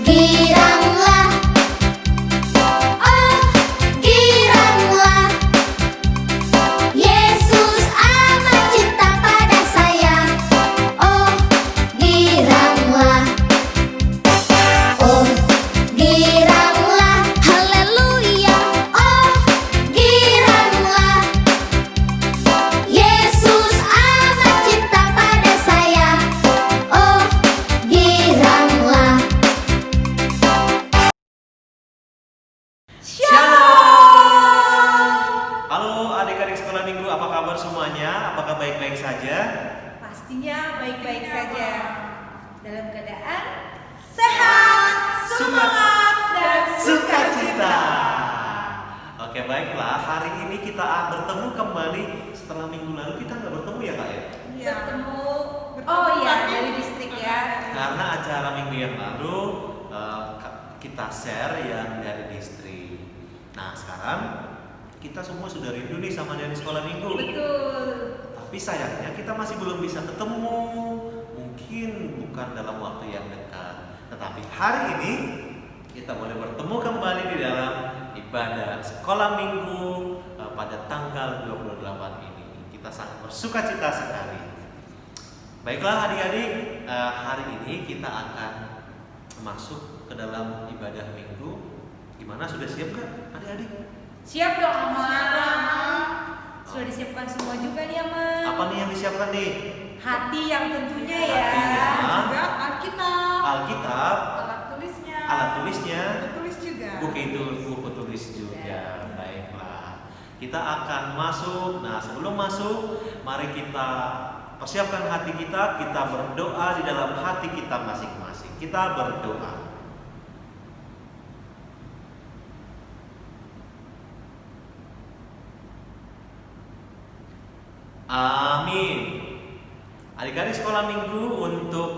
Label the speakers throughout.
Speaker 1: giranglah, oh giranglah. Yesus amat cinta pada saya, oh giranglah, oh giranglah. Haleluya, oh giranglah. Yesus amat cinta pada saya, oh giranglah.
Speaker 2: Halo adik-adik sekolah minggu, apa kabar semuanya? Apakah baik-baik saja?
Speaker 3: Pastinya baik-baik saja. Dalam keadaan sehat, semangat, dan
Speaker 2: Sukacita. Oke, baiklah. Hari ini kita bertemu kembali setelah minggu lalu kita nggak bertemu ya kak ya?
Speaker 3: bertemu. Oh iya, dari distrik ya.
Speaker 2: Karena acara minggu yang lalu kita share yang dari distrik. Nah sekarang kita semua sudah rindu nih sama dari sekolah minggu.
Speaker 3: Betul.
Speaker 2: Tapi sayangnya kita masih belum bisa ketemu. Mungkin bukan dalam waktu yang dekat. Tetapi hari ini kita boleh bertemu kembali di dalam ibadah sekolah minggu pada tanggal 28 ini. Kita sangat bersukacita sekali. Baiklah adik-adik, hari ini kita akan masuk ke dalam ibadah minggu. Gimana, sudah siap kan adik-adik?
Speaker 3: Siap dong, Ama. Sudah disiapkan semua juga nih, Ama.
Speaker 2: Apa nih yang disiapkan nih?
Speaker 3: Hati yang tentunya ya.
Speaker 2: Hatinya.
Speaker 4: Juga Alkitab,
Speaker 2: Alkitab,
Speaker 4: alat tulisnya,
Speaker 2: alat tulisnya,
Speaker 4: buku tulis juga.
Speaker 2: buku tulis juga. Baiklah, kita akan masuk. Nah sebelum masuk, mari kita persiapkan hati kita. Kita berdoa di dalam hati kita masing-masing. Kita berdoa. Amin. Adik-adik sekolah minggu, untuk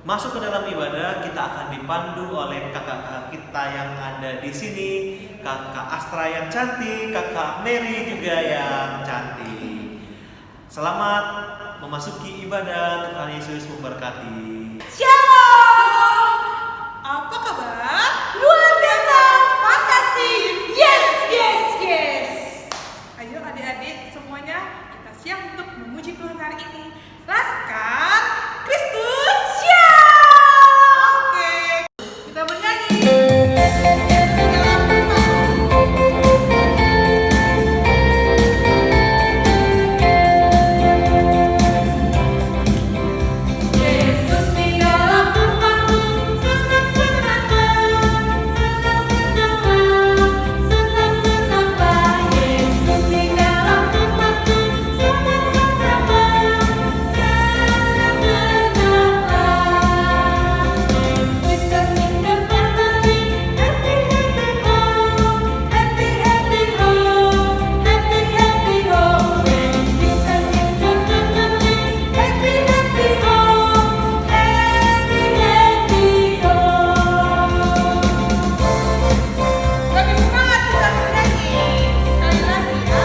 Speaker 2: masuk ke dalam ibadah kita akan dipandu oleh kakak-kakak kita yang ada di sini, kakak Astra yang cantik, kakak Mary juga yang cantik. Selamat memasuki ibadah. Tuhan Yesus memberkati.
Speaker 3: Shalom.
Speaker 4: Apa kabar?
Speaker 3: Luar biasa, fantastis. Yes, yes, yes.
Speaker 4: Ayo adik-adik semuanya, kita siap untuk memuji Tuhan hari ini. Laskar Kristus siap. Oke, kita bernyanyi.
Speaker 3: Yesus di dalam rumahku, senang-senanglah, senang-senanglah, Yesus di dalam rumahku, senang-senanglah, Jesus in the family, happy happy home, happy happy home, happy happy home. Jesus in the family, happy happy home, happy happy home.
Speaker 4: Lebih semangat kita bernyanyi. Sekali lagi ya.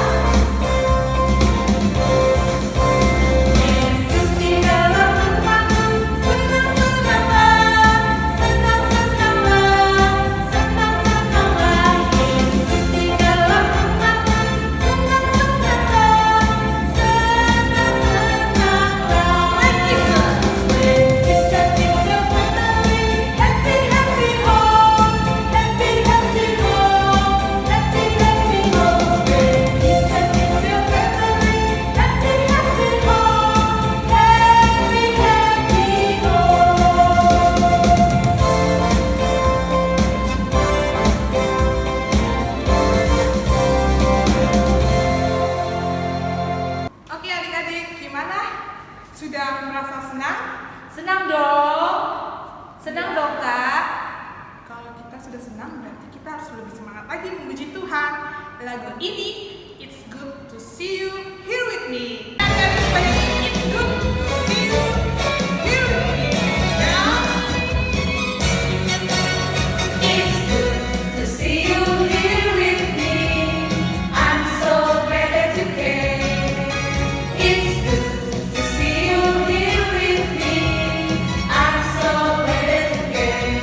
Speaker 3: Yesus di dalam rumahku, senang-senanglah, senang-senanglah, senang-senanglah. Yesus di dalam rumahku, senang-senanglah, senang-senanglah. When Jesus in the family, happy happy home, happy happy home, happy happy home. When Jesus in the family, happy happy home, happy happy
Speaker 4: Oke adik-adik, gimana? Sudah merasa senang?
Speaker 3: Senang dong Kak.
Speaker 4: Kalau kita sudah senang, berarti kita harus lebih semangat lagi memuji Tuhan. Lagu ini, It's Good to See You Here With Me. Adik-adik bayangin, It's good to see you here with me. Ya.
Speaker 3: It's good to see you here with me. I'm so glad that you came. It's good to see you here with me. I'm so glad that you came.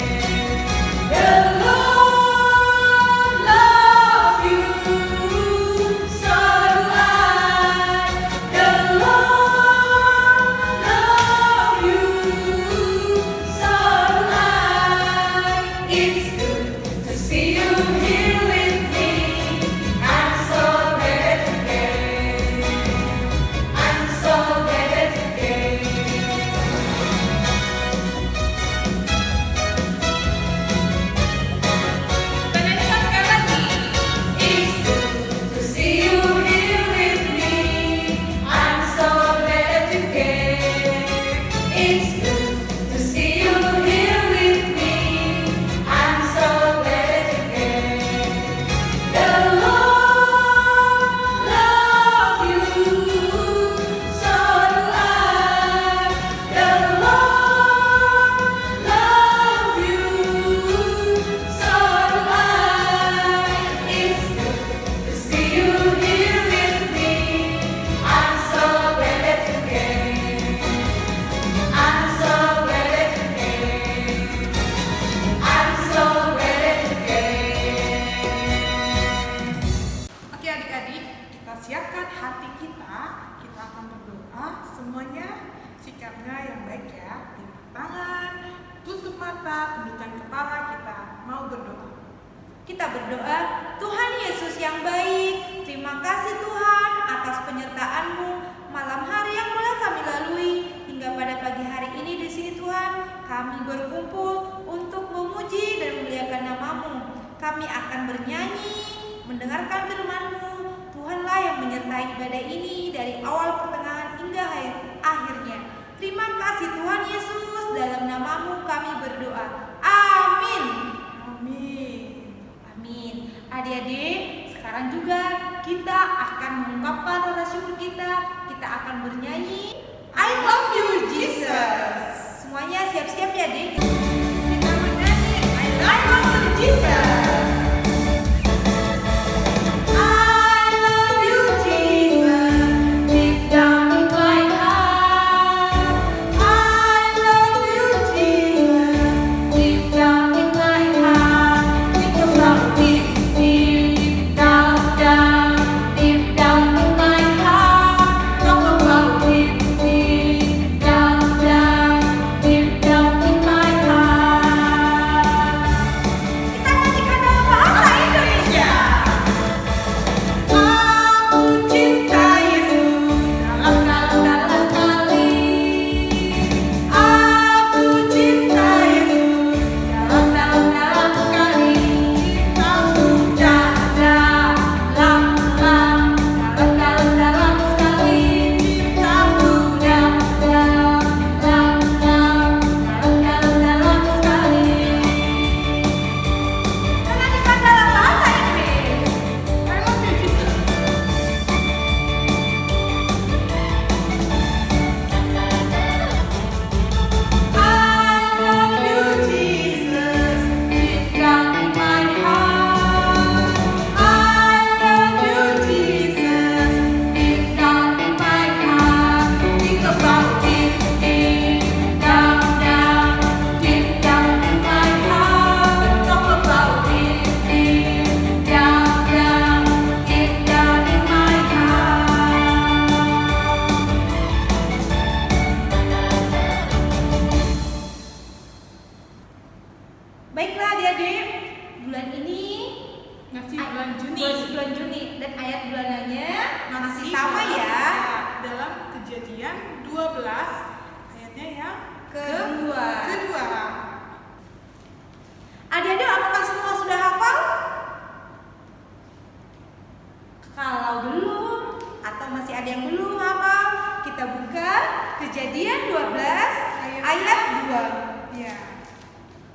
Speaker 5: kita berdoa. Tuhan Yesus yang baik, terima kasih Tuhan atas penyertaan-Mu malam hari yang telah kami lalui hingga pada pagi hari ini di sini Tuhan. Kami berkumpul untuk memuji dan memuliakan nama-Mu. Kami akan bernyanyi, mendengarkan firman-Mu. Tuhanlah yang menyertai ibadah ini dari awal pertengahan hingga akhirnya. Terima kasih Tuhan Yesus, dalam nama-Mu kami berdoa. Amin.
Speaker 4: Amin.
Speaker 5: Amin. Adik-adik, sekarang juga kita akan mengungkapkan rasa syukur kita. Kita akan bernyanyi I love you Jesus. Semuanya siap-siap ya, Dik. Kita bernyanyi I love you Jesus. Baiklah adik-adik, bulan ini
Speaker 4: Masih bulan Juni.
Speaker 5: bulan Juni dan ayat bulanannya masih sama ya.
Speaker 4: Dalam Kejadian 12 ayatnya yang
Speaker 5: Kedua.
Speaker 4: kedua.
Speaker 5: Adik-adik, apakah semua sudah hafal? Kalau belum atau masih ada yang belum hafal, kita buka Kejadian 12 ayat 2.
Speaker 4: Ya.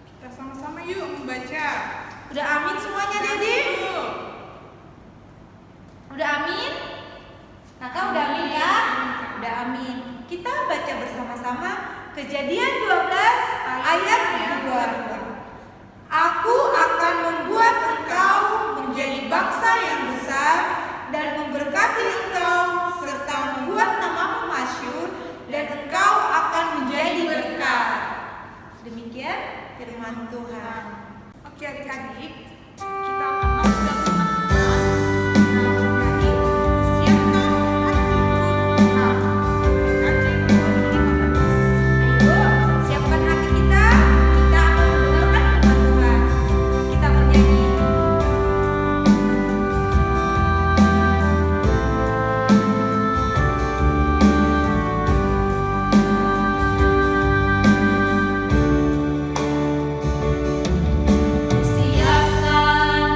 Speaker 4: Kita sama-sama yuk membaca.
Speaker 5: Udah amin semuanya, Adik-adik? Udah amin? Kakak udah amin ya? Udah amin. Kita baca bersama-sama Kejadian 12 ayat 2. Aku akan membuat engkau menjadi bangsa yang besar dan memberkati engkau serta membuat namamu masyhur dan engkau akan menjadi berkat. Demikian firman Tuhan.
Speaker 4: Oke adik-adik, kita akan masuk dalam firman Tuhan. Nah, bernyanyi, siapkan hatiku. Nah, kajian ke-15.
Speaker 5: Ayo, siapkan hati kita. Kita akan mendengarkan firman Tuhan. Kita bernyanyi. Siapkan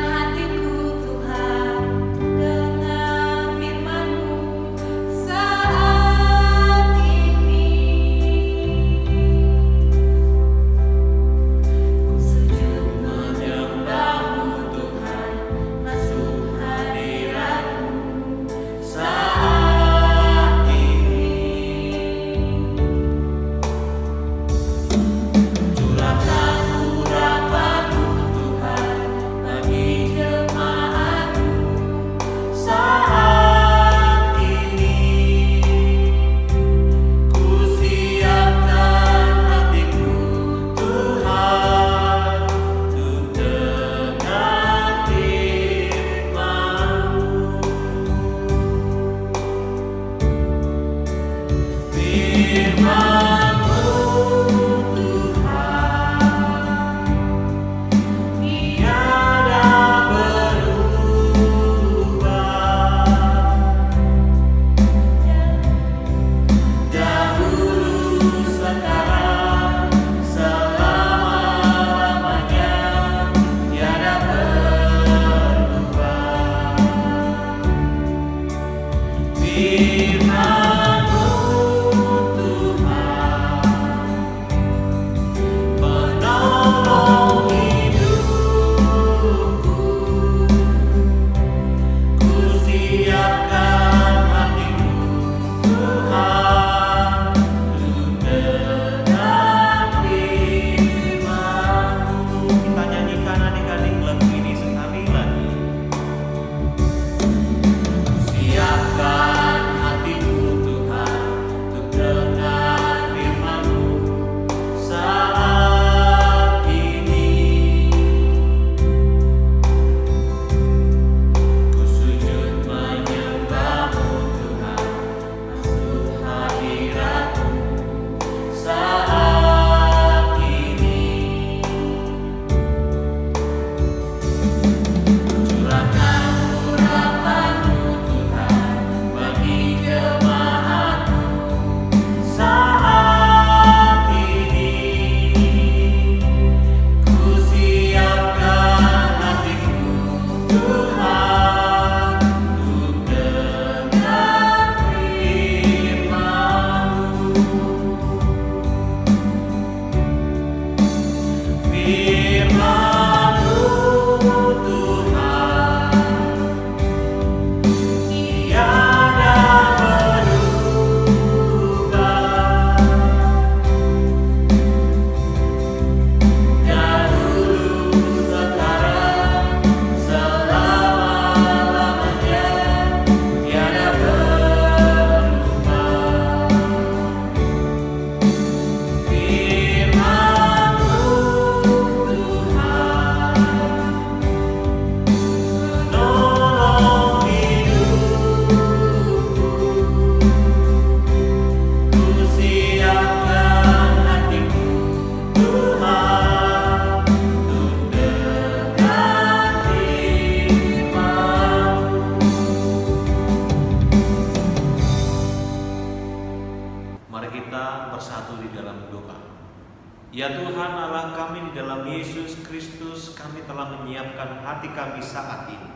Speaker 2: Ya Tuhan Allah kami, di dalam Yesus Kristus kami telah menyiapkan hati kami saat ini.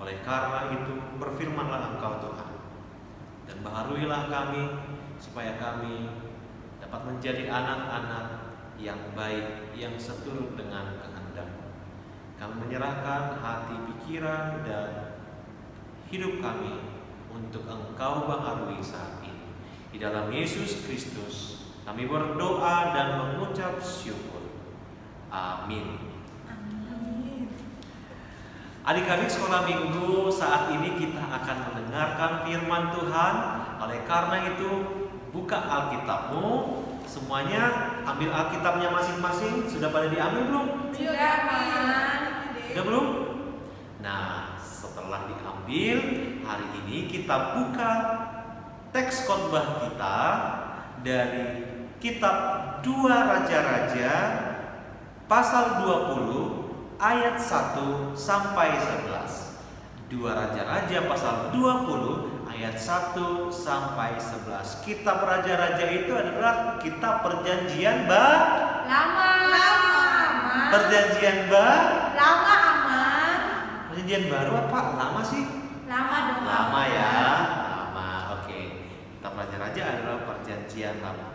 Speaker 2: Oleh karena itu berfirmanlah Engkau Tuhan, dan baharuilah kami supaya kami dapat menjadi anak-anak yang baik, yang seturut dengan kehendak-Mu. Kami menyerahkan hati, pikiran, dan hidup kami untuk Engkau baharui saat ini. Di dalam Yesus Kristus kami berdoa dan mengucap syukur. Amin.
Speaker 4: Amin.
Speaker 2: Adik-adik sekolah minggu, saat ini kita akan mendengarkan firman Tuhan. Oleh karena itu, buka Alkitabmu. Semuanya ambil Alkitabnya masing-masing. Sudah pada diambil belum?
Speaker 5: Sudah, Man.
Speaker 2: Sudah belum? Nah, setelah diambil, hari ini kita buka teks khotbah kita dari kitab 2 Raja-Raja pasal 20 ayat 1 sampai 11. 2 Raja-Raja pasal 20 ayat 1 sampai 11. Kitab Raja-Raja itu adalah kitab perjanjian
Speaker 5: Lama, aman.
Speaker 2: perjanjian
Speaker 5: Lama, aman.
Speaker 2: perjanjian baru apa lama sih?
Speaker 5: Lama dong.
Speaker 2: Lama ya, lama. Oke. Kitab Raja-Raja adalah perjanjian lama.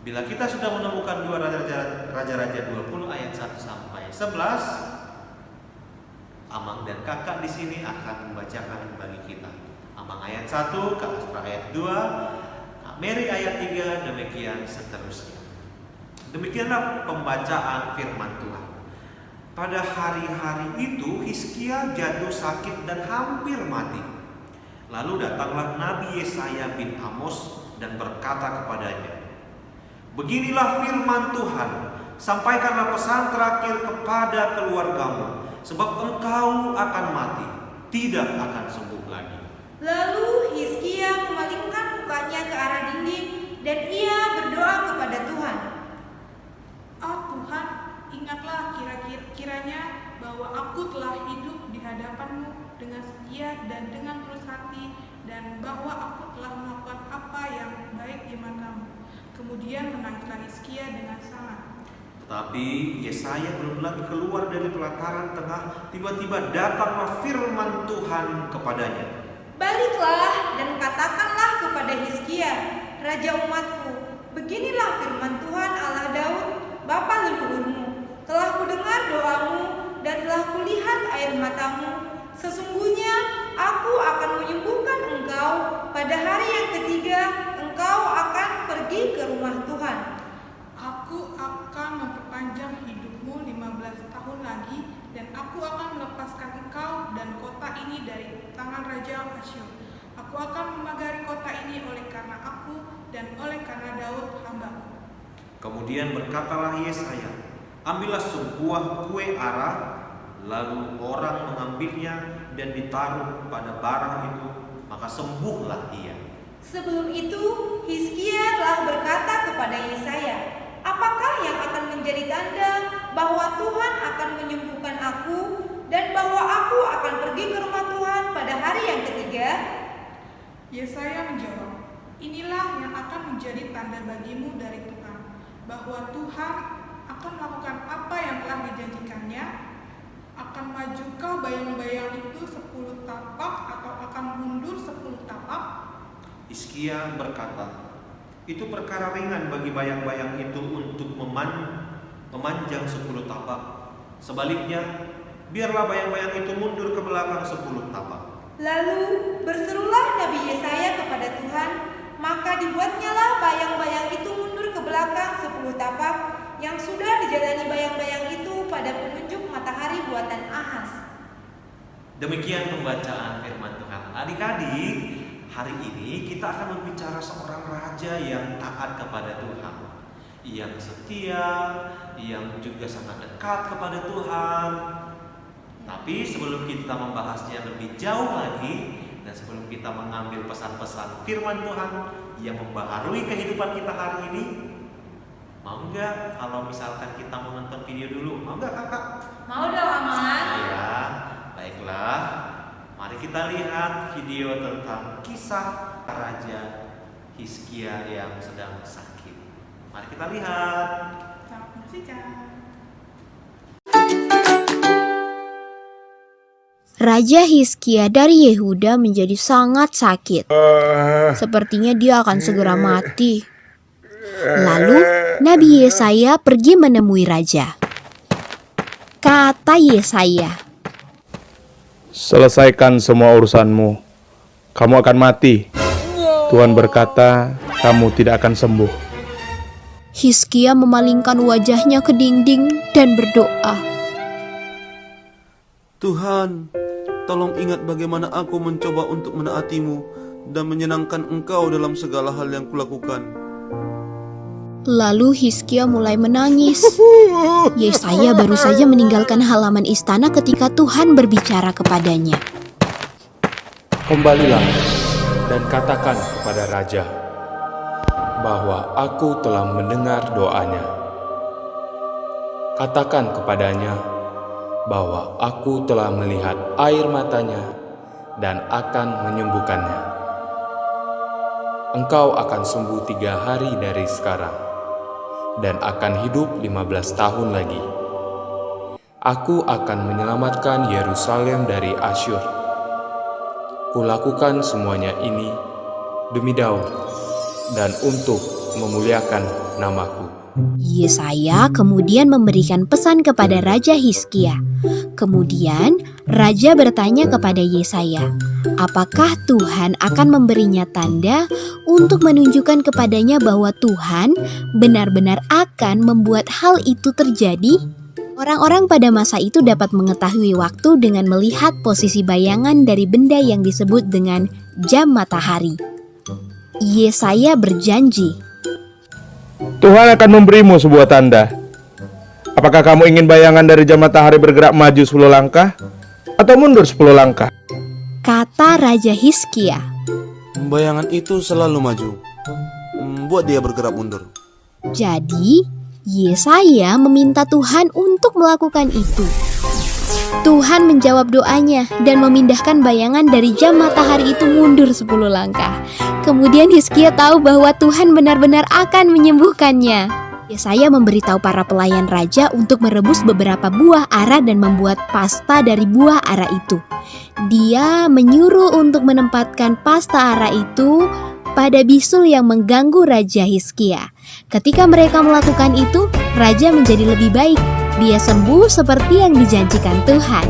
Speaker 2: Bila kita sudah menemukan 2 Raja-Raja 20 ayat 1 sampai 11, Amang dan Kakak di sini akan membacakan bagi kita. Amang ayat 1, Kak Astra ayat 2, Kak Mary ayat 3, demikian seterusnya. Demikianlah pembacaan firman Tuhan. Pada hari-hari itu Hizkia jatuh sakit dan hampir mati. Lalu datanglah Nabi Yesaya bin Amos dan berkata kepadanya, "Beginilah firman Tuhan, sampaikanlah pesan terakhir kepada keluargamu, sebab engkau akan mati, tidak akan sembuh lagi."
Speaker 5: Lalu Hizkia memalingkan mukanya ke arah dinding dan ia berdoa kepada Tuhan.
Speaker 4: Oh Tuhan, ingatlah kiranya bahwa aku telah hidup di hadapan-Mu dengan setia dan dengan tulus hati, dan bahwa aku telah melakukan apa yang baik di mata-Mu. Kemudian menangislah Hizkia dengan sangat.
Speaker 2: Tetapi Yesaya belum lagi keluar dari pelataran tengah, tiba-tiba datanglah firman Tuhan kepadanya.
Speaker 5: Baliklah dan katakanlah kepada Hizkia, raja umatku, beginilah firman Tuhan Allah Daud, bapa leluhurmu. Telah kudengar doamu dan telah kulihat air matamu. Sesungguhnya aku akan menyembuhkan engkau. Pada hari yang ketiga engkau akan pergi ke rumah Tuhan.
Speaker 4: Aku akan memperpanjang hidupmu 15 tahun lagi, dan aku akan melepaskan engkau dan kota ini dari tangan Raja Asyur. Aku akan memagari kota ini oleh karena aku dan oleh karena Daud hamba-Ku.
Speaker 2: Kemudian berkatalah Yesaya, "Ambillah sebuah kue arah." Lalu orang mengambilnya dan ditaruh pada barang itu, maka sembuhlah ia.
Speaker 5: Sebelum itu Hizkia telah berkata kepada Yesaya, apakah yang akan menjadi tanda bahwa Tuhan akan menyembuhkan aku dan bahwa aku akan pergi ke rumah Tuhan pada hari yang ketiga?
Speaker 4: Yesaya menjawab, inilah yang akan menjadi tanda bagimu dari Tuhan, bahwa Tuhan akan melakukan apa yang telah dijanjikannya. Akan majukah bayang-bayang itu 10 tapak atau akan mundur 10 tapak?
Speaker 2: Hizkia berkata, "Itu perkara ringan bagi bayang-bayang itu untuk memanjang 10 tapak. Sebaliknya, biarlah bayang-bayang itu mundur ke belakang 10 tapak."
Speaker 5: Lalu berserulah Nabi Yesaya kepada Tuhan, maka dibuatnyalah bayang-bayang itu mundur ke belakang 10 tapak yang sudah dijalani bayang-bayang itu pada penunjuk matahari buatan Ahaz.
Speaker 2: Demikian pembacaan firman Tuhan. Adik-adik, hari ini kita akan berbicara seorang raja yang taat kepada Tuhan, yang setia, yang juga sangat dekat kepada Tuhan. Tapi sebelum kita membahasnya lebih jauh lagi, dan sebelum kita mengambil pesan-pesan firman Tuhan yang membaharui kehidupan kita hari ini, mau nggak kalau misalkan kita mau nonton video dulu? Mau nggak kakak?
Speaker 5: Mau dong, Aman?
Speaker 2: Ya, baiklah. Mari kita lihat video tentang kisah Raja Hizkia yang sedang sakit. Mari kita lihat.
Speaker 4: Selamat menyaksikan.
Speaker 6: Raja Hizkia dari Yehuda menjadi sangat sakit. Sepertinya dia akan segera mati. Lalu Nabi Yesaya pergi menemui raja. Kata Yesaya,
Speaker 7: "Selesaikan semua urusanmu. Kamu akan mati. Tuhan berkata, kamu tidak akan sembuh."
Speaker 6: Hizkia memalingkan wajahnya ke dinding dan berdoa.
Speaker 8: Tuhan, tolong ingat bagaimana aku mencoba untuk menaati-Mu dan menyenangkan Engkau dalam segala hal yang kulakukan.
Speaker 6: Lalu Hizkia mulai menangis. Yesaya baru saja meninggalkan halaman istana ketika Tuhan berbicara kepadanya.
Speaker 9: Kembalilah dan katakan kepada raja bahwa aku telah mendengar doanya. Katakan kepadanya bahwa aku telah melihat air matanya dan akan menyembuhkannya. Engkau akan sembuh 3 hari dari sekarang dan akan hidup 15 tahun lagi. Aku akan menyelamatkan Yerusalem dari Asyur. Kulakukan semuanya ini demi Daud dan untuk memuliakan namaku.
Speaker 6: Yesaya kemudian memberikan pesan kepada Raja Hizkia. Kemudian Raja bertanya kepada Yesaya, apakah Tuhan akan memberinya tanda untuk menunjukkan kepadanya bahwa Tuhan benar-benar akan membuat hal itu terjadi? Orang-orang pada masa itu dapat mengetahui waktu dengan melihat posisi bayangan dari benda yang disebut dengan jam matahari. Yesaya berjanji,
Speaker 7: Tuhan akan memberimu sebuah tanda. Apakah kamu ingin bayangan dari jam matahari bergerak maju 10 langkah atau mundur 10 langkah?
Speaker 6: Kata Raja Hizkia.
Speaker 8: Bayangan itu selalu maju. Buat dia bergerak mundur.
Speaker 6: Jadi, Yesaya meminta Tuhan untuk melakukan itu. Tuhan menjawab doanya dan memindahkan bayangan dari jam matahari itu mundur 10 langkah. Kemudian Hizkia tahu bahwa Tuhan benar-benar akan menyembuhkannya. Yesaya memberitahu para pelayan raja untuk merebus beberapa buah ara dan membuat pasta dari buah ara itu. Dia menyuruh untuk menempatkan pasta ara itu pada bisul yang mengganggu Raja Hizkia. Ketika mereka melakukan itu, raja menjadi lebih baik. Dia sembuh seperti yang dijanjikan Tuhan.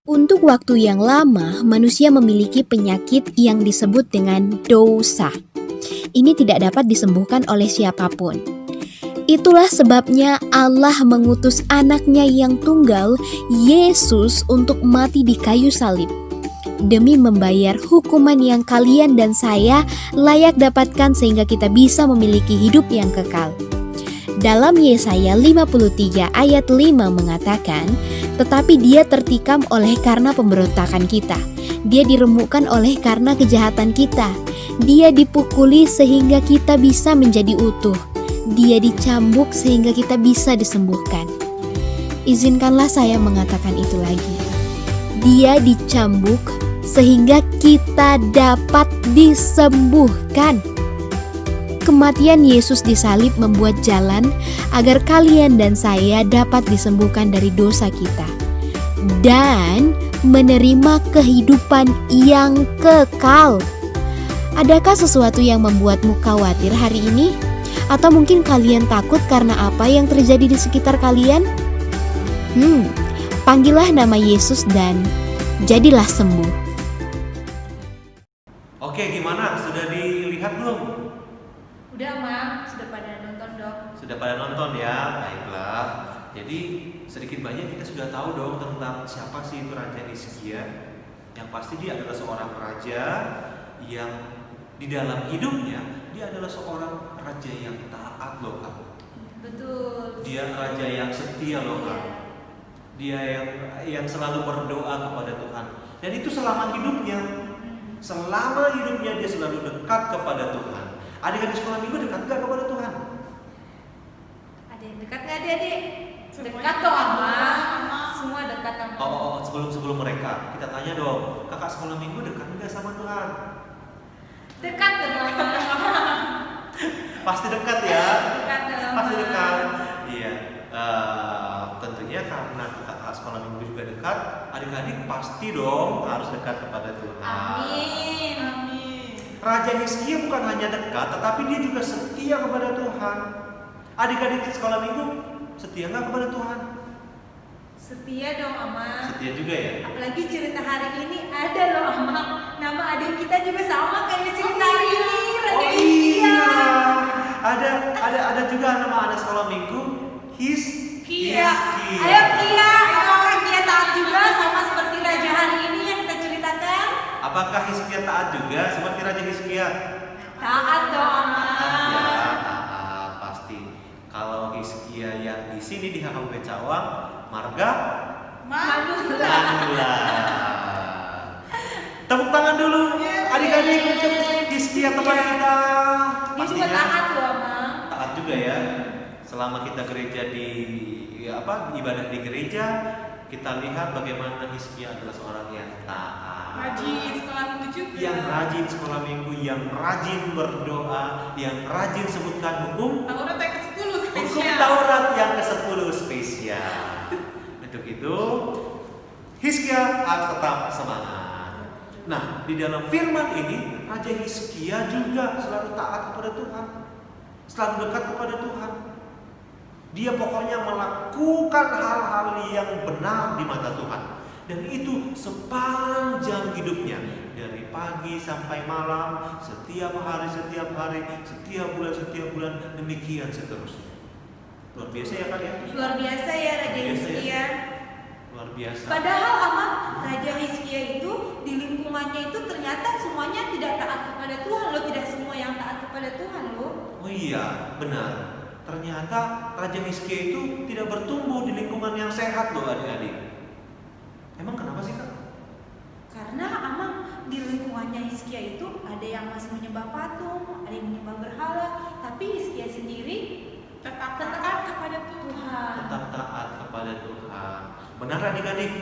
Speaker 6: Untuk waktu yang lama, manusia memiliki penyakit yang disebut dengan dosa. Ini tidak dapat disembuhkan oleh siapapun. Itulah sebabnya Allah mengutus anaknya yang tunggal, Yesus, untuk mati di kayu salib, demi membayar hukuman yang kalian dan saya layak dapatkan sehingga kita bisa memiliki hidup yang kekal. Dalam Yesaya 53 ayat 5 mengatakan, tetapi dia tertikam oleh karena pemberontakan kita. Dia diremukkan oleh karena kejahatan kita. Dia dipukuli sehingga kita bisa menjadi utuh. Dia dicambuk sehingga kita bisa disembuhkan. Izinkanlah saya mengatakan itu lagi. Dia dicambuk sehingga kita dapat disembuhkan. Kematian Yesus di salib membuat jalan agar kalian dan saya dapat disembuhkan dari dosa kita dan menerima kehidupan yang kekal. Adakah sesuatu yang membuatmu khawatir hari ini? Atau mungkin kalian takut karena apa yang terjadi di sekitar kalian? Panggillah nama Yesus dan jadilah sembuh.
Speaker 2: Oke, gimana? Sudah dilihat belum?
Speaker 5: Udah, Ma, sudah pada nonton dong.
Speaker 2: Sudah pada nonton ya? Baiklah. Jadi sedikit banyak kita sudah tahu dong tentang siapa sih itu Raja Hizkia. Yang pasti dia adalah seorang raja yang di dalam hidupnya dia adalah seorang raja yang taat loh, Kak.
Speaker 5: Betul.
Speaker 2: Dia raja yang setia loh, Kak. Dia yang selalu berdoa kepada Tuhan. Dan itu selama hidupnya. Selama hidupnya dia selalu dekat kepada Tuhan. Adik-adik sekolah minggu dekat gak kepada Tuhan?
Speaker 5: Ada yang dekat nggak adik-adik? Dekat dong, Ma. Semua dekat sama.
Speaker 2: Oh, sebelum mereka kita tanya dong, kakak sekolah minggu dekat nggak sama Tuhan?
Speaker 5: Dekat dong, Ma.
Speaker 2: Pasti dekat ya.
Speaker 5: Dekat dong.
Speaker 2: Pasti dekat. Iya. Tentunya karena kakak sekolah minggu juga dekat, adik-adik pasti dong harus dekat kepada Tuhan.
Speaker 5: Amin.
Speaker 4: Amin.
Speaker 2: Raja Hizkia bukan hanya dekat, tetapi dia juga setia kepada Tuhan. Adik-adik sekolah minggu setia nggak kepada Tuhan?
Speaker 5: Setia dong, Ama.
Speaker 2: Setia juga ya.
Speaker 5: Apalagi cerita hari ini ada loh, Ama. Nama adik kita juga sama kayak cerita hari ini, Raja Hizkia.
Speaker 2: iya. Ada juga nama anak sekolah minggu
Speaker 5: Kia. Ayo Kia, apakah Kia taat juga sama seperti Raja hari ini yang kita ceritakan?
Speaker 2: Apakah Hizkia taat juga seperti Raja Hizkia?
Speaker 5: Taat dong, Ama.
Speaker 2: Ya, taat pasti. Kalau Hizkia yang di sini di HKBP Cawang, marga
Speaker 5: Manula.
Speaker 2: Manula. Tepuk tangan dulu, adik-adik untuk Hizkia teman kita.
Speaker 5: Dia juga taat loh, Ama.
Speaker 2: Taat juga ya. Selama kita gereja ibadah di gereja, kita lihat bagaimana Hizkia adalah seorang yang taat.
Speaker 4: Rajin sekolah minggu juga.
Speaker 2: Yang rajin sekolah minggu, yang rajin berdoa, yang rajin sebutkan hukum
Speaker 4: Taurat yang ke-10
Speaker 2: hukum
Speaker 4: spesial.
Speaker 2: Taurat yang ke-10 spesial. Untuk itu Hizkia harus tetap semangat. Nah, di dalam firman ini Raja Hizkia juga selalu taat kepada Tuhan, selalu dekat kepada Tuhan. Dia pokoknya melakukan hal-hal yang benar di mata Tuhan. Dan itu sepanjang hidupnya, dari pagi sampai malam, setiap hari, setiap bulan, demikian seterusnya. Luar biasa ya kan ya?
Speaker 5: Luar biasa ya Raja
Speaker 2: Biasa ya.
Speaker 5: Hizkia.
Speaker 2: Luar biasa.
Speaker 5: Padahal Ama, Raja Hizkia itu di lingkungannya itu ternyata semuanya tidak taat kepada Tuhan loh, tidak semua yang taat kepada Tuhan loh.
Speaker 2: Oh iya, benar. Ternyata Raja Hizkia itu tidak bertumbuh di lingkungan yang sehat loh adik-adik. Emang kenapa sih Kak?
Speaker 5: Karena Ama di lingkungannya Hizkia itu ada yang masih menyembah patung, ada yang menyembah berhala, tapi Hizkia sendiri
Speaker 4: Tetap
Speaker 5: taat kepada Tuhan.
Speaker 2: Tetap taat kepada Tuhan. Benar adik-adik,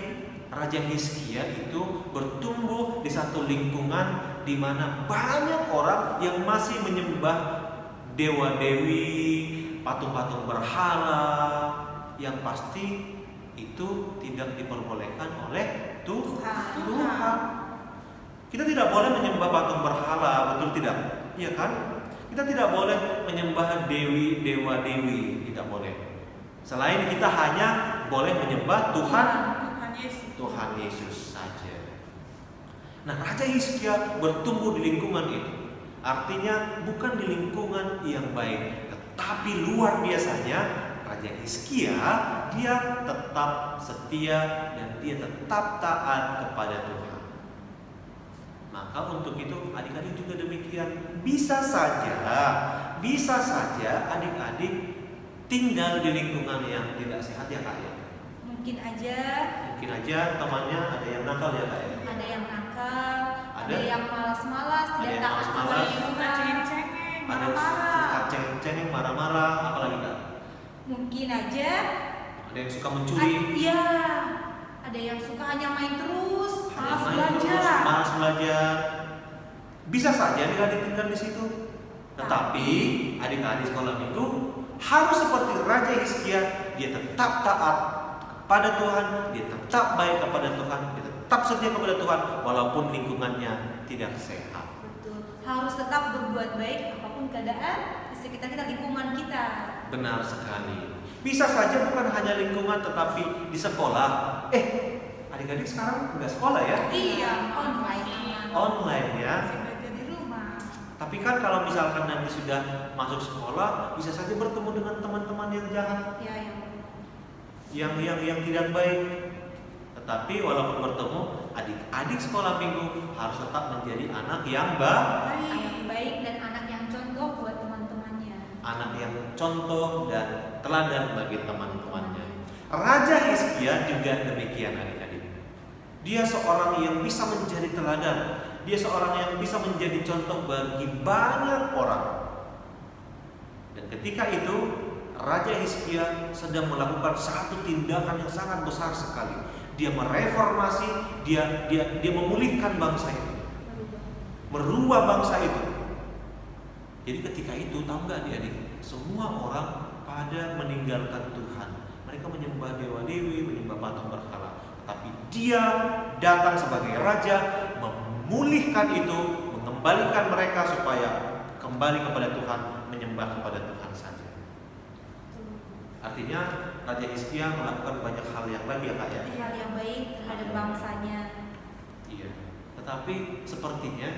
Speaker 2: Raja Hizkia itu bertumbuh di satu lingkungan di mana banyak orang yang masih menyembah dewa-dewi, patung-patung berhala, yang pasti itu tidak diperbolehkan oleh Tuhan. Kita tidak boleh menyembah patung berhala, betul tidak? Iya kan? Kita tidak boleh menyembah dewa-dewi, tidak boleh. Selain kita hanya boleh menyembah Tuhan Yesus saja. Nah, Raja Hizkia bertumbuh di lingkungan itu. Artinya bukan di lingkungan yang baik, tetapi luar biasanya Raja Hizkia dia tetap setia dan dia tetap taat kepada Tuhan. Maka untuk itu adik-adik juga demikian. Bisa saja adik-adik tinggal di lingkungan yang tidak sehat ya Kak ya.
Speaker 5: Mungkin aja
Speaker 2: Temannya ada yang nakal ya Kak ya.
Speaker 5: ada yang nakal, ada
Speaker 2: Ada?
Speaker 5: yang malas-malas,
Speaker 2: Ada
Speaker 5: tidak
Speaker 2: yang
Speaker 5: taat
Speaker 2: malas-malas.
Speaker 5: kepada
Speaker 4: Suka
Speaker 5: Tuhan.
Speaker 4: cengeng-cengeng,
Speaker 2: Ada yang
Speaker 4: marah-marah.
Speaker 2: suka cengeng, marah-marah, apalagi Kak?
Speaker 5: Mungkin aja
Speaker 2: Ada yang suka mencuri.
Speaker 5: iya, ada yang suka hanya main terus,
Speaker 2: Ada
Speaker 5: malas
Speaker 2: yang main terus,
Speaker 5: belajar.
Speaker 2: malas belajar. Bisa saja adik-adik tinggal di situ. Tetapi adik-adik sekolah minggu harus seperti Raja Hizkia, dia tetap taat kepada Tuhan, dia tetap baik kepada Tuhan, dia tetap setia kepada Tuhan walaupun lingkungannya tidak sehat.
Speaker 5: Betul. Harus tetap berbuat baik apapun keadaan di sekitar kita, lingkungan kita.
Speaker 2: Benar sekali. Bisa saja bukan hanya lingkungan tetapi di sekolah. Adik-adik sekarang udah sekolah ya?
Speaker 4: Iya,
Speaker 5: Online.
Speaker 2: Online ya.
Speaker 4: Masih belajar di rumah.
Speaker 2: Tapi kan kalau misalkan nanti sudah masuk sekolah, bisa saja bertemu dengan teman-teman yang jahat,
Speaker 5: Ya,
Speaker 2: yang tidak baik. Tetapi walaupun bertemu, adik-adik sekolah minggu harus tetap menjadi anak yang
Speaker 5: anak baik dan anak yang contoh buat teman-temannya.
Speaker 2: anak yang contoh dan teladan bagi teman-temannya. Raja Hizkia juga demikian adik-adik. Dia seorang yang bisa menjadi teladan. Dia seorang yang bisa menjadi contoh bagi banyak orang. Dan ketika itu Raja Hizkia sedang melakukan satu tindakan yang sangat besar sekali. Dia mereformasi, dia memulihkan bangsa itu, merubah bangsa itu. Jadi ketika itu, tahu nggak adik-adik, semua orang pada meninggalkan Tuhan. Mereka menyembah dewa-dewi, menyembah patung berhala. Tapi dia datang sebagai raja, memulihkan itu, mengembalikan mereka supaya kembali kepada Tuhan, menyembah kepada Tuhan saja. Artinya Raja Hizkia melakukan banyak hal yang baik ya Kak ya.
Speaker 5: Hal yang baik terhadap bangsanya.
Speaker 2: Iya. Tetapi sepertinya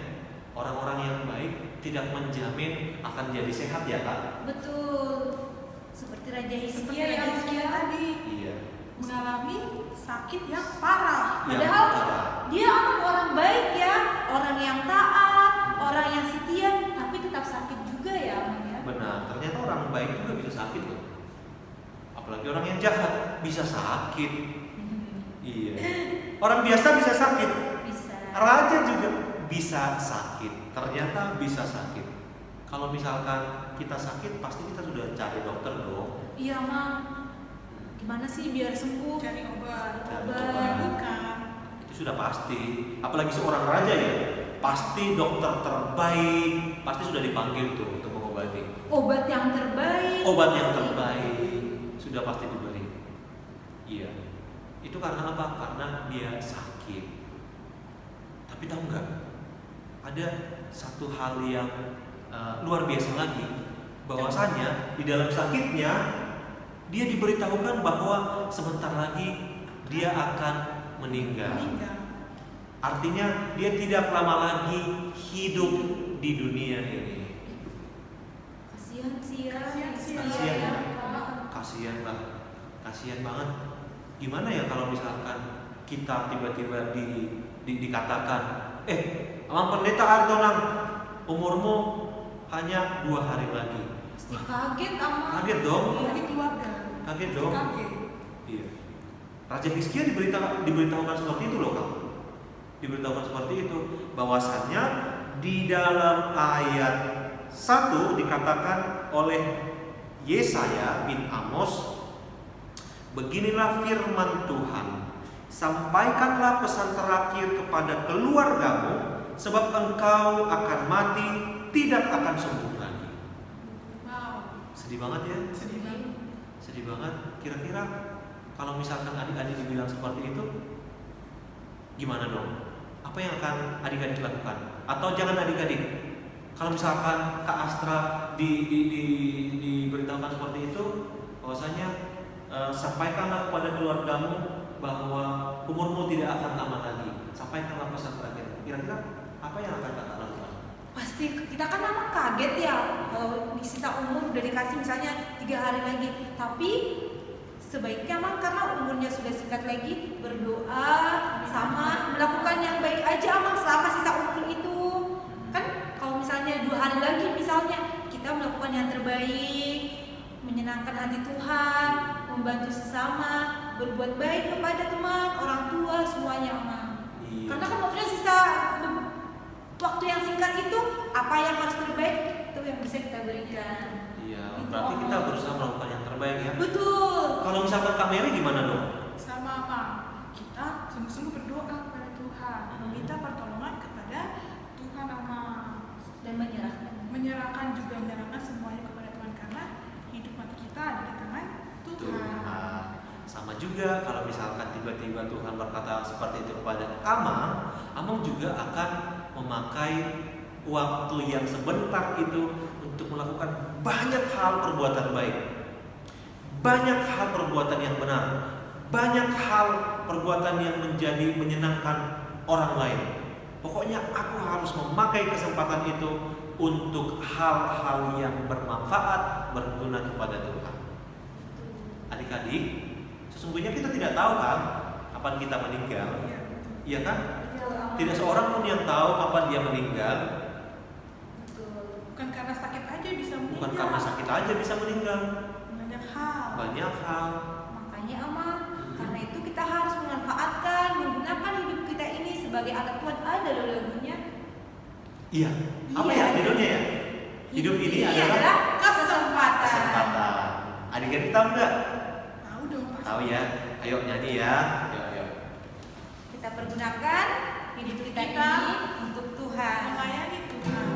Speaker 2: orang-orang yang baik tidak menjamin akan jadi sehat ya Kak.
Speaker 5: Betul. Seperti Raja Hizkia
Speaker 4: Seperti
Speaker 5: yang
Speaker 4: Hizkia tadi
Speaker 2: Iya.
Speaker 4: mengalami sakit yang parah.
Speaker 2: Yang
Speaker 5: Padahal
Speaker 2: parah.
Speaker 5: dia akan orang baik ya, orang yang taat, orang yang setia, tapi tetap sakit juga ya, Aman ya.
Speaker 2: Benar, ternyata orang baik juga bisa sakit loh. Apalagi orang yang jahat bisa sakit. Iya. Orang biasa bisa sakit.
Speaker 5: Bisa.
Speaker 2: Raja juga bisa sakit. Ternyata bisa sakit. Kalau misalkan kita sakit, pasti kita sudah cari dokter dong.
Speaker 5: Iya, Mang. Gimana sih biar sembuh?
Speaker 4: Cari obat,
Speaker 2: Cari
Speaker 5: obat.
Speaker 4: bukan.
Speaker 2: Itu sudah pasti. Apalagi seorang raja ya, pasti dokter terbaik, pasti sudah dipanggil tuh untuk mengobati.
Speaker 5: Obat yang terbaik.
Speaker 2: Obat yang terbaik sudah pasti diberi. Iya. Itu karena apa? Karena dia sakit. Tapi tahu nggak? Ada satu hal yang luar biasa lagi, bahwasanya di dalam sakitnya dia diberitahukan bahwa sebentar lagi dia akan meninggal. Artinya dia tidak lama lagi hidup di dunia ini.
Speaker 5: Kasihan sih ya.
Speaker 2: Kasihan ya. Kasihan lah, kasihan banget. Gimana ya kalau misalkan kita tiba-tiba dikatakan, Amang Pendeta Artonang, umurmu hanya 2 hari lagi.
Speaker 5: Pasti kaget, Amang.
Speaker 2: Kaget dong.
Speaker 4: Lagi keluarga.
Speaker 2: Kaget dong.
Speaker 4: Kaget.
Speaker 2: Iya. Raja Hizkia diberitahukan seperti itu loh kamu. Diberitahukan seperti itu, bahwasannya di dalam ayat 1 dikatakan oleh Yesaya bin Amos, beginilah firman Tuhan, sampaikanlah pesan terakhir kepada keluargamu, sebab engkau akan mati, tidak akan sembuh lagi.
Speaker 4: Wow.
Speaker 2: Sedih banget ya.
Speaker 4: Sedih banget.
Speaker 2: Sedih banget. Kira-kira kalau misalkan adik-adik dibilang seperti itu, gimana dong? Apa yang akan adik-adik lakukan? Atau jangan adik-adik, kalau misalkan Kak Astra diberitahukan seperti itu, bahwasanya sampaikanlah kepada keluargamu bahwa umurmu tidak akan lama lagi. Sampaikanlah pesan terakhir. Kira-kira apa yang akan Kakak lakukan?
Speaker 5: Pasti kita kan memang kaget ya kalau di sisa umur udah dikasih misalnya 3 hari lagi. Tapi sebaiknya Mang, karena umurnya sudah singkat lagi, berdoa sama melakukan yang baik aja Mang selama sisa umur itu. Kan kalau misalnya 2 hari lagi misalnya kita melakukan yang terbaik, menyenangkan hati Tuhan, membantu sesama, berbuat baik kepada teman, orang tua, semuanya Mang.
Speaker 2: Iya.
Speaker 5: Karena kan waktunya sisa waktu yang singkat itu, apa yang harus terbaik itu yang bisa kita berikan.
Speaker 2: Iya, berarti kita berusaha melakukan yang terbaik ya.
Speaker 5: Betul.
Speaker 2: Kalau misalkan Kak Mary gimana dong?
Speaker 4: Sama Bang, kita sungguh-sungguh berdoa kepada Tuhan, meminta pertolongan kepada Tuhan Amang,
Speaker 5: Dan
Speaker 4: menyerahkan semuanya kepada Tuhan, karena hidup mati kita ada di tangan Tuhan.
Speaker 2: Nah, sama juga kalau misalkan tiba-tiba Tuhan berkata seperti itu kepada Amang juga akan memakai waktu yang sebentar itu untuk melakukan banyak hal perbuatan baik, banyak hal perbuatan yang benar, banyak hal perbuatan yang menyenangkan orang lain. Pokoknya aku harus memakai kesempatan itu untuk hal-hal yang bermanfaat, berguna kepada Tuhan. Adik-adik, sesungguhnya kita tidak tahu kan kapan kita meninggal, iya kan? Tidak seorang pun yang tahu kapan dia meninggal.
Speaker 4: Bukan karena sakit aja bisa meninggal.
Speaker 2: Bukan karena sakit aja bisa meninggal.
Speaker 4: Banyak hal.
Speaker 2: Banyak hal.
Speaker 5: Makanya Amang, karena itu kita harus memanfaatkan, menggunakan hidup kita ini sebagai alat Tuhan. Ada loh lagunya.
Speaker 2: Iya. Apa
Speaker 5: Iya.
Speaker 2: ya judulnya ya? Hidup ini adalah
Speaker 5: kesempatan.
Speaker 2: kesempatan. Adik-adik tahu nggak?
Speaker 4: Tahu dong pasti.
Speaker 2: Tahu ya. Ayo nyanyi ya. Ayo.
Speaker 5: Kita pergunakan hidup kita ini untuk Tuhan.
Speaker 4: Melayani Tuhan.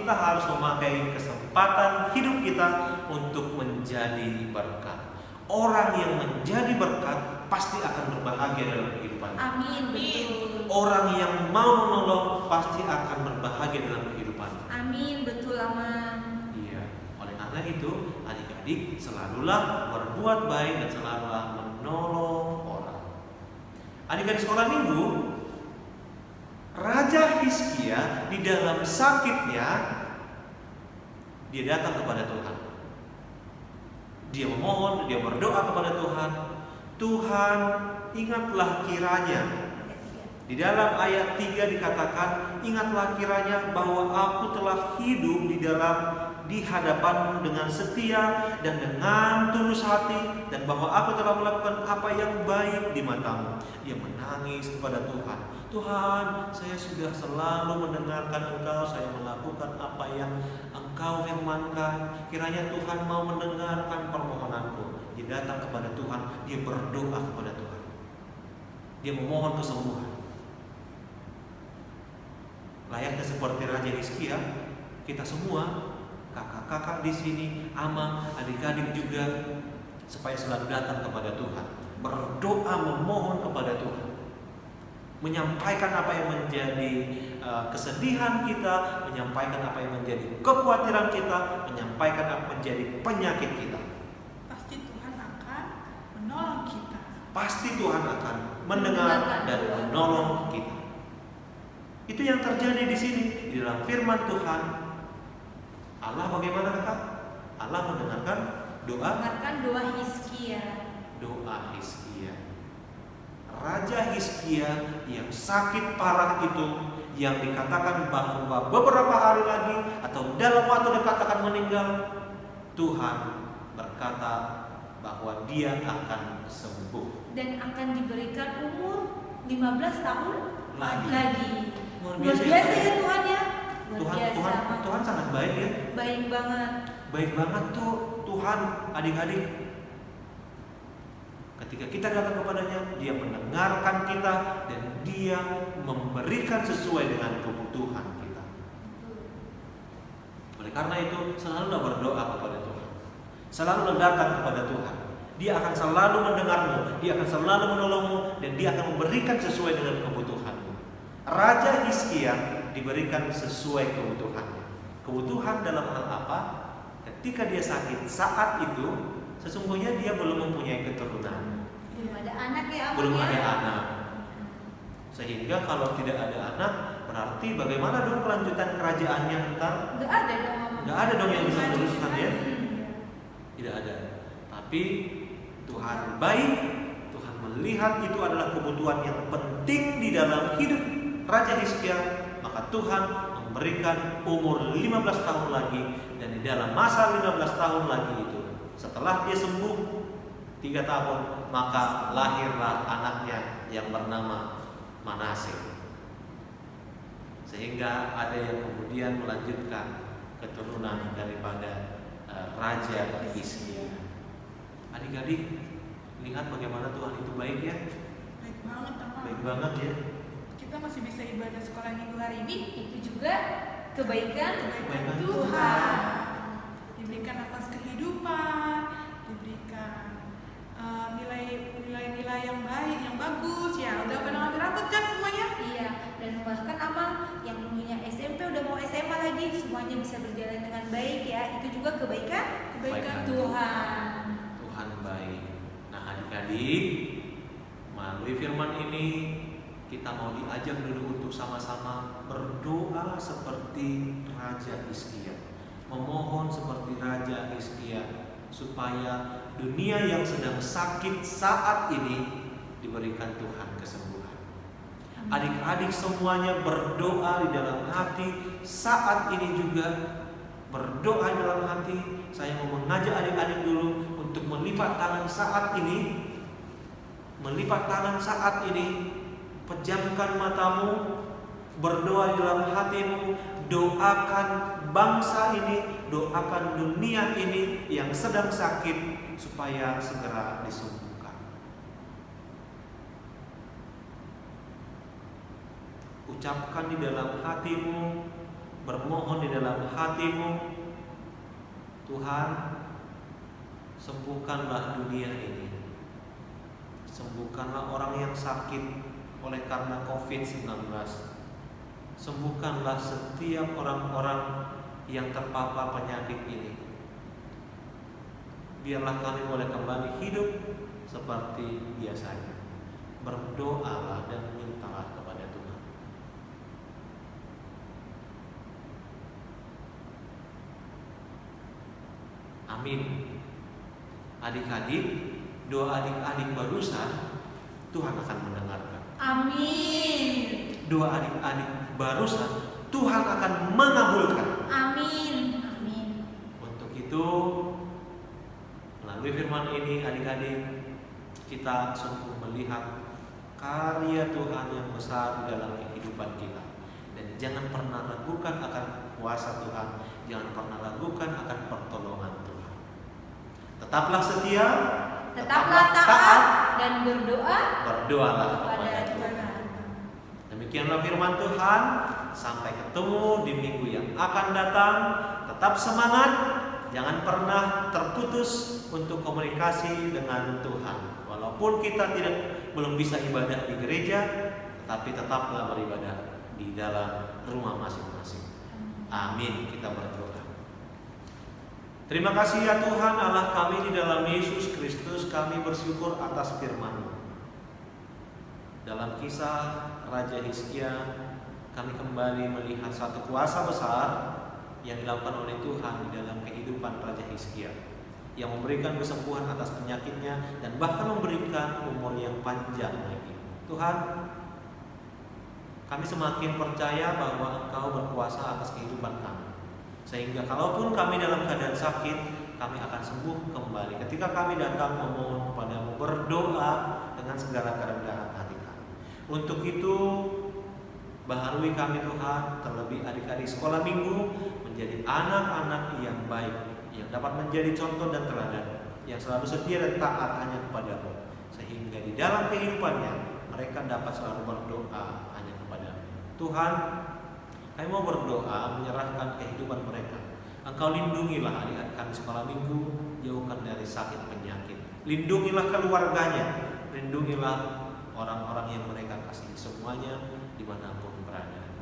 Speaker 2: kita harus memakai kesempatan hidup kita untuk menjadi berkat. Orang yang menjadi berkat pasti akan berbahagia dalam kehidupan.
Speaker 5: Amin. Betul.
Speaker 2: Orang yang mau menolong pasti akan berbahagia dalam kehidupan.
Speaker 5: Amin. Betul, Aman.
Speaker 2: Iya. Oleh karena itu, adik-adik selalulah berbuat baik dan selalulah menolong orang. Adik-adik sekolah minggu, Raja Hizkia di dalam sakitnya dia datang kepada Tuhan. Dia memohon, dia berdoa kepada Tuhan. Tuhan, ingatlah kiranya. Di dalam ayat 3 dikatakan, ingatlah kiranya bahwa aku telah hidup di hadapanmu dengan setia dan dengan tulus hati, dan bahwa aku telah melakukan apa yang baik di matamu. Dia menangis kepada Tuhan. Tuhan, saya sudah selalu mendengarkan Engkau, saya melakukan apa yang Engkau firmankan. Kiranya Tuhan mau mendengarkan permohonanku. Dia datang kepada Tuhan, dia berdoa kepada Tuhan. Dia memohon kesembuhan. Layaknya seperti Raja Hizkia, kita semua, kakak-kakak di sini, amang, adik-adik juga, supaya selalu datang kepada Tuhan, berdoa memohon kepada Tuhan, menyampaikan apa yang menjadi kesedihan kita, menyampaikan apa yang menjadi kekhawatiran kita, menyampaikan apa yang menjadi penyakit kita.
Speaker 4: Pasti Tuhan akan menolong kita.
Speaker 2: Pasti Tuhan akan mendengar dan menolong kita. Itu yang terjadi di sini, di dalam firman Tuhan. Allah bagaimana kakak? Allah mendengarkan doa
Speaker 5: Hizkia.
Speaker 2: Doa Hizkia. Raja Hizkia yang sakit parah itu, yang dikatakan bahwa beberapa hari lagi atau dalam waktu dekat akan meninggal, Tuhan berkata bahwa dia akan sembuh
Speaker 5: Dan akan diberikan umur 15 tahun lagi.
Speaker 2: Luar
Speaker 5: Luar biasa ya Tuhan ya. Luar biasa.
Speaker 2: Tuhan sangat baik ya.
Speaker 5: Baik banget.
Speaker 2: Baik banget tuh Tuhan, adik-adik. Ketika kita datang kepadanya, dia mendengarkan kita dan dia memberikan sesuai dengan kebutuhan kita. Oleh karena itu, selalulah berdoa kepada Tuhan. Selalulah datang kepada Tuhan. Dia akan selalu mendengarmu, dia akan selalu menolongmu, dan dia akan memberikan sesuai dengan kebutuhanmu. Raja Hizkia diberikan sesuai kebutuhannya. Kebutuhan dalam hal apa? Ketika dia sakit saat itu, sesungguhnya dia belum mempunyai keturunan.
Speaker 5: Belum ada anak ya,
Speaker 2: Belum ada anak. Sehingga kalau tidak ada anak, berarti bagaimana dong kelanjutan kerajaannya ntar?
Speaker 5: Gak ada dong, Mama.
Speaker 2: Gak ada dong yang bisa meneruskan ya? Tidak ada. Tapi Tuhan baik, Tuhan melihat itu adalah kebutuhan yang penting di dalam hidup Raja Hizkia, maka Tuhan memberikan umur 15 tahun lagi, dan di dalam masa 15 tahun lagi itu, setelah dia sembuh 3 tahun, maka lahirlah anaknya yang bernama Manasye. Sehingga ada yang kemudian melanjutkan keturunan daripada Raja Hizkia. Adik-adik, lihat bagaimana Tuhan itu baik ya.
Speaker 4: Baik banget, Mama.
Speaker 2: Baik banget ya.
Speaker 4: Kita masih bisa ibadah sekolah minggu hari ini.
Speaker 5: Itu juga kebaikan
Speaker 2: Kebaikan
Speaker 4: Tuhan. Diberikan nafas kehidupan, diberikan nilai-nilai yang baik, yang bagus. Ya, udah pada ngambil rapot kan semuanya?
Speaker 5: Iya, dan bahkan Amal yang punya SMP udah mau SMA lagi, semuanya bisa berjalan dengan baik ya. Itu juga kebaikan
Speaker 2: Kebaikan
Speaker 5: Tuhan.
Speaker 2: Tuhan baik. Nah adik-adik, melalui firman ini kita mau diajak dulu untuk sama-sama berdoa seperti Raja Hizkia, memohon seperti Raja Hizkia, supaya dunia yang sedang sakit saat ini diberikan Tuhan kesembuhan. Adik-adik semuanya berdoa di dalam hati saat ini juga, berdoa di dalam hati. Saya mau mengajak adik-adik dulu untuk melipat tangan saat ini, melipat tangan saat ini. Pejamkan matamu, berdoa di dalam hatimu, doakan bangsa ini, doakan dunia ini yang sedang sakit supaya segera disembuhkan. Ucapkan di dalam hatimu, bermohon di dalam hatimu, Tuhan, sembuhkanlah dunia ini. Sembuhkanlah orang yang sakit oleh karena COVID-19. Sembuhkanlah setiap orang-orang yang terpapar penyakit ini. Biarlah kami boleh kembali hidup seperti biasanya. Berdoalah dan mintalah kepada Tuhan. Amin. Adik-adik, doa adik-adik barusan Tuhan akan mendengarkan.
Speaker 5: Amin.
Speaker 2: Doa adik-adik barusan Tuhan akan mengabulkan.
Speaker 5: Amin. Amin.
Speaker 2: Untuk itu, melalui firman ini adik-adik, kita sungguh melihat karya Tuhan yang besar di dalam kehidupan kita. Dan jangan pernah ragukan akan kuasa Tuhan. Jangan pernah ragukan akan pertolongan Tuhan. Tetaplah setia,
Speaker 5: Tetaplah taat dan berdoa.
Speaker 2: berdoalah
Speaker 5: kepada
Speaker 2: kepada
Speaker 5: Tuhan.
Speaker 2: Tuhan. Demikianlah firman Tuhan. Sampai ketemu di minggu yang akan datang. Tetap semangat. Jangan pernah terputus untuk komunikasi dengan Tuhan. Walaupun kita belum bisa ibadah di gereja, tetapi tetaplah beribadah di dalam rumah masing-masing. Amin. Kita berdoa. Terima kasih ya Tuhan Allah kami di dalam Yesus Kristus, kami bersyukur atas firman-Mu. Dalam kisah Raja Hizkia, kami kembali melihat satu kuasa besar yang dilakukan oleh Tuhan di dalam kehidupan Raja Hizkia, yang memberikan kesembuhan atas penyakitnya dan bahkan memberikan umur yang panjang lagi. Tuhan, kami semakin percaya bahwa Engkau berkuasa atas kehidupan kami, sehingga kalaupun kami dalam keadaan sakit, kami akan sembuh kembali ketika kami datang memohon kepadamu, berdoa dengan segala kerendahan hati kami. Untuk itu, baharui kami Tuhan, terlebih adik-adik sekolah minggu, menjadi anak-anak yang baik, yang dapat menjadi contoh dan teladan, yang selalu setia dan taat hanya kepadamu, sehingga di dalam kehidupannya mereka dapat selalu berdoa hanya kepadamu. Tuhan, kami mau berdoa menyerahkan kehidupan mereka. Engkau lindungilah adik-adik kami sekolah minggu, jauhkan dari sakit penyakit. Lindungilah keluarganya, lindungilah orang-orang yang mereka kasihi semuanya dimanapun berada.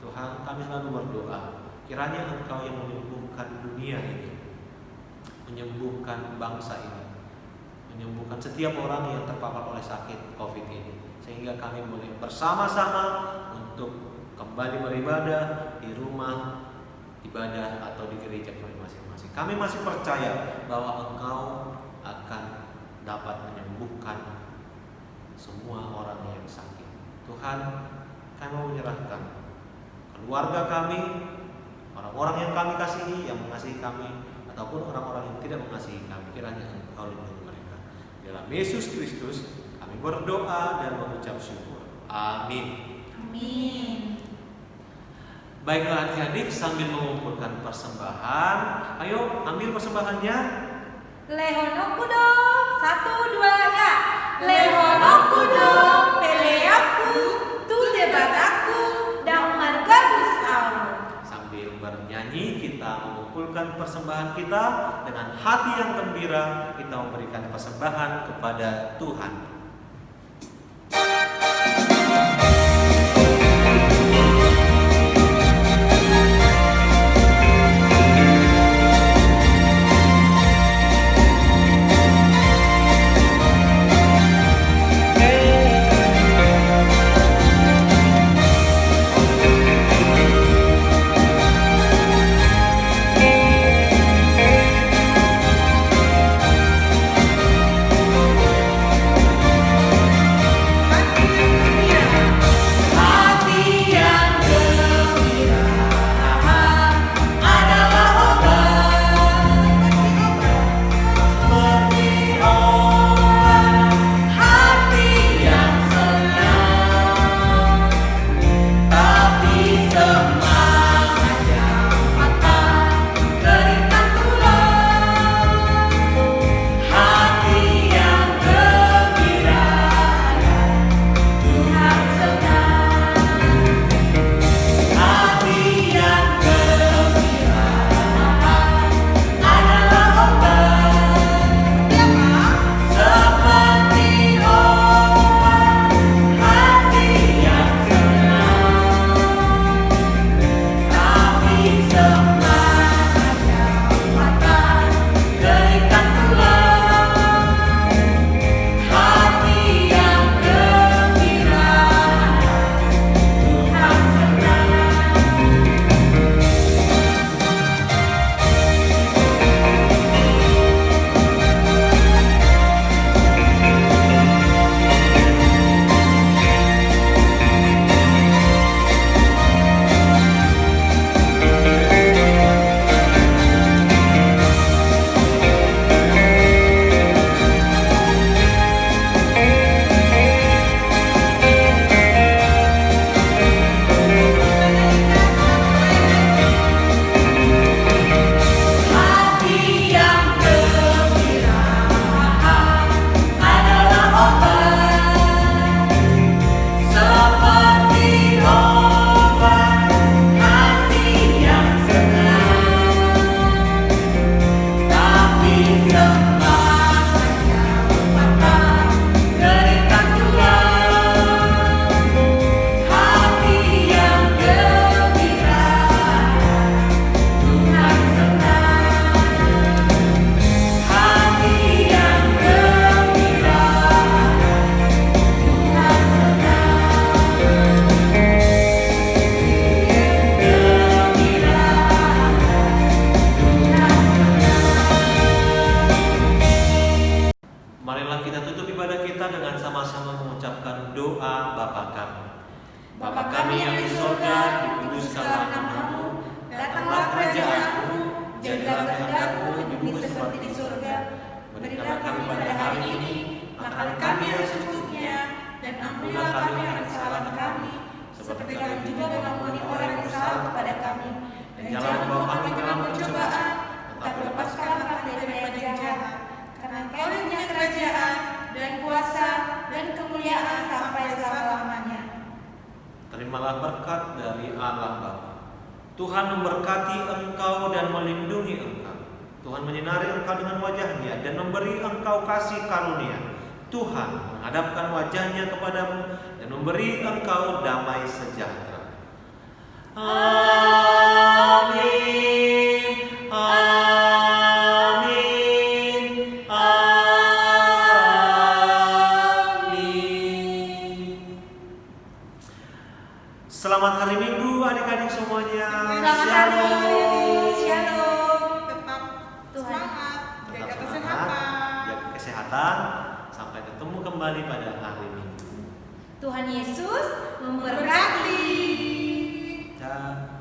Speaker 2: Tuhan, kami selalu berdoa, kiranya Engkau yang menyembuhkan dunia ini, menyembuhkan bangsa ini, menyembuhkan setiap orang yang terpapar oleh sakit COVID ini, sehingga kami boleh bersama-sama untuk kembali beribadah di rumah ibadah atau di gereja kami masing-masing. Kami masih percaya bahwa Engkau akan dapat menyembuhkan semua orang yang sakit. Tuhan, kami mau menyerahkan keluarga kami, orang-orang yang kami kasihi, yang mengasihi kami, ataupun orang-orang yang tidak mengasihi kami. Kiranya Engkau lindungi mereka. Dalam Yesus Kristus kami berdoa dan mengucap syukur. Amin.
Speaker 5: Amin.
Speaker 2: Baiklah adik-adik, sambil mengumpulkan persembahan, ayo ambil persembahannya.
Speaker 5: Lehono kudo, 1, 2 ya. Lehono kudo, peleaku, tu debataku, dan margabus au.
Speaker 2: Sambil bernyanyi kita mengumpulkan persembahan kita dengan hati yang gembira, kita memberikan persembahan kepada Tuhan.
Speaker 5: Berikan juga mengampuni orang yang salah kepada kami. Dan jangan membawa kami ke dalam pencobaan, tetapi lepaskanlah kami daripada yang jahat. Karena Engkau yang punya kerajaan, dan kuasa, dan kemuliaan sampai selama-lamanya.
Speaker 2: Terimalah berkat dari Allah Bapa. Tuhan memberkati engkau dan melindungi engkau. Tuhan menyinari engkau dengan wajah-Nya dan memberi engkau kasih karunia. Tuhan menghadapkan wajah-Nya kepadamu dan memberi engkau damai sejahtera. Amin. Amin. Amin. Selamat hari Minggu adik-adik semuanya.
Speaker 5: Selamat hari Shalom.
Speaker 4: Tetap
Speaker 5: Tuhan.
Speaker 4: semangat,
Speaker 2: Tetap
Speaker 4: jaga
Speaker 2: semangat,
Speaker 4: kesehatan.
Speaker 2: jaga kesehatan. Sampai ketemu kembali pada hari Minggu.
Speaker 5: Tuhan Yesus memberkati.
Speaker 2: Dah.